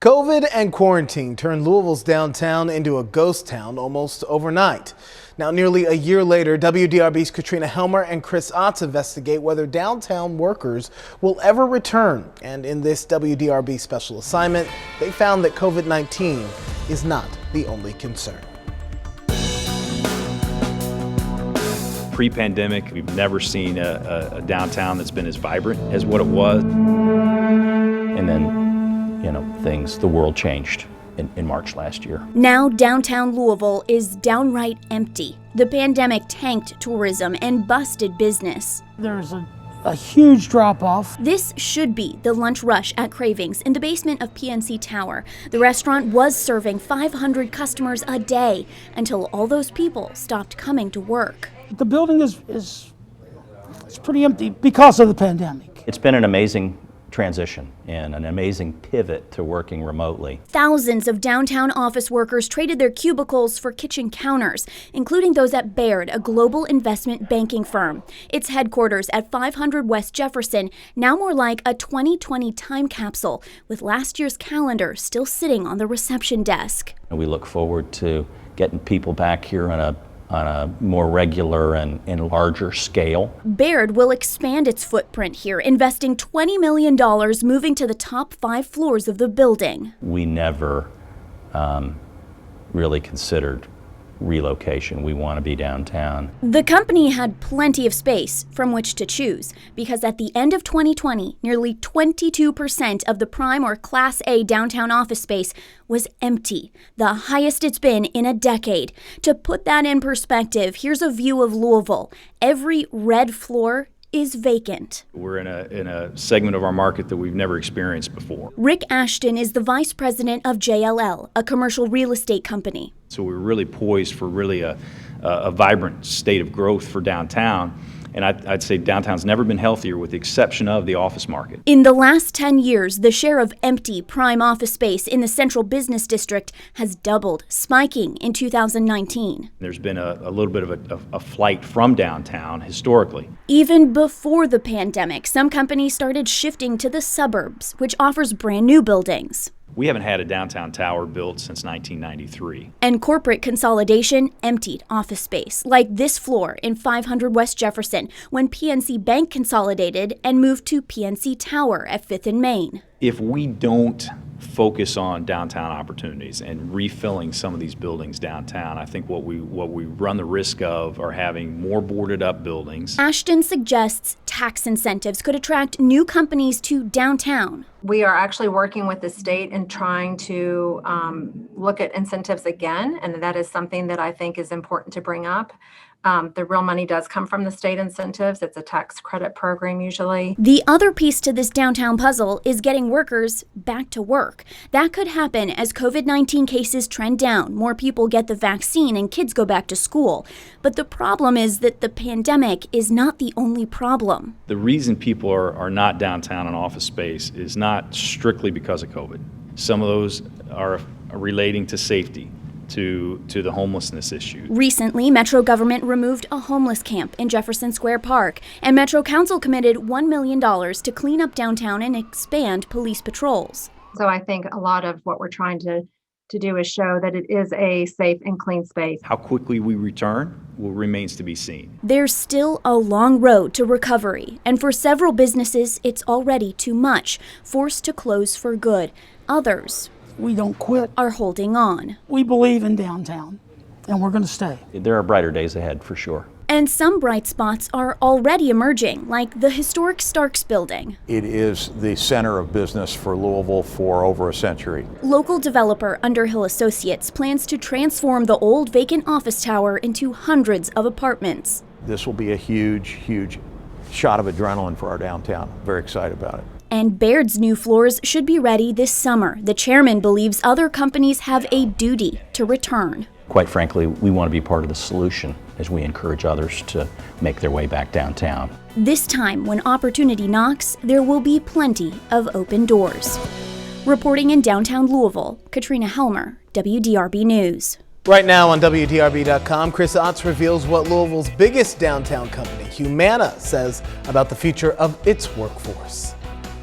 COVID and quarantine turned Louisville's downtown into a ghost town almost overnight. Now, nearly a year later, WDRB's Katrina Helmer and Chris Otts investigate whether downtown workers will ever return. And in this WDRB special assignment, they found that COVID-19 is not the only concern. Pre-pandemic, we've never seen a downtown that's been as vibrant as what it was. And then, the world changed in March last year. Now downtown Louisville is downright empty. The pandemic tanked tourism and busted business. There's a huge drop-off. This should be the lunch rush at Cravings in the basement of PNC Tower. The restaurant was serving 500 customers a day until all those people stopped coming to work. The building is pretty empty because of the pandemic. It's been an amazing transition and an amazing pivot to working remotely. Thousands of downtown office workers traded their cubicles for kitchen counters, including those at Baird, a global investment banking firm. Its headquarters at 500 West Jefferson, now more like a 2020 time capsule, with last year's calendar still sitting on the reception desk. And we look forward to getting people back here on a more regular and larger scale. Baird will expand its footprint here, investing $20 million, moving to the top 5 floors of the building. We never really considered relocation. We want to be downtown. The company had plenty of space from which to choose, because at the end of 2020, nearly 22% of the prime or Class A downtown office space was empty, the highest it's been in a decade. To put that in perspective, here's a view of Louisville. Every red floor is vacant. We're in a segment of our market that we've never experienced before. Rick Ashton is the vice president of JLL, a commercial real estate company. So we're really poised for really a vibrant state of growth for downtown. And I'd say downtown's never been healthier with the exception of the office market. In the last 10 years, the share of empty prime office space in the central business district has doubled, spiking in 2019. There's been a little bit of a flight from downtown historically. Even before the pandemic, some companies started shifting to the suburbs, which offers brand new buildings. We haven't had a downtown tower built since 1993. And corporate consolidation emptied office space, like this floor in 500 West Jefferson, when PNC Bank consolidated and moved to PNC Tower at 5th and Main. If we don't focus on downtown opportunities and refilling some of these buildings downtown, I think what we run the risk of are having more boarded up buildings. Ashton suggests tax incentives could attract new companies to downtown. We are actually working with the state and trying to look at incentives again, and that is something that I think is important to bring up. The real money does come from the state incentives. It's a tax credit program usually. The other piece to this downtown puzzle is getting workers back to work. That could happen as COVID-19 cases trend down, more people get the vaccine, and kids go back to school. But the problem is that the pandemic is not the only problem. The reason people are not downtown in office space is not strictly because of COVID. Some of those are relating to safety. To the homelessness issue. Recently, Metro government removed a homeless camp in Jefferson Square Park, and Metro Council committed $1 million to clean up downtown and expand police patrols. So I think a lot of what we're trying to do is show that it is a safe and clean space. How quickly we return remains to be seen. There's still a long road to recovery, and for several businesses, it's already too much, forced to close for good. Others, We don't quit. are holding on. We believe in downtown, and we're going to stay. There are brighter days ahead for sure. And some bright spots are already emerging, like the historic Starks building. It is the center of business for Louisville for over a century. Local developer Underhill Associates plans to transform the old vacant office tower into hundreds of apartments. This will be a huge, huge shot of adrenaline for our downtown. Very excited about it. And Baird's new floors should be ready this summer. The chairman believes other companies have a duty to return. Quite frankly, we want to be part of the solution as we encourage others to make their way back downtown. This time, when opportunity knocks, there will be plenty of open doors. Reporting in downtown Louisville, Katrina Helmer, WDRB News. Right now on WDRB.com, Chris Otts reveals what Louisville's biggest downtown company, Humana, says about the future of its workforce.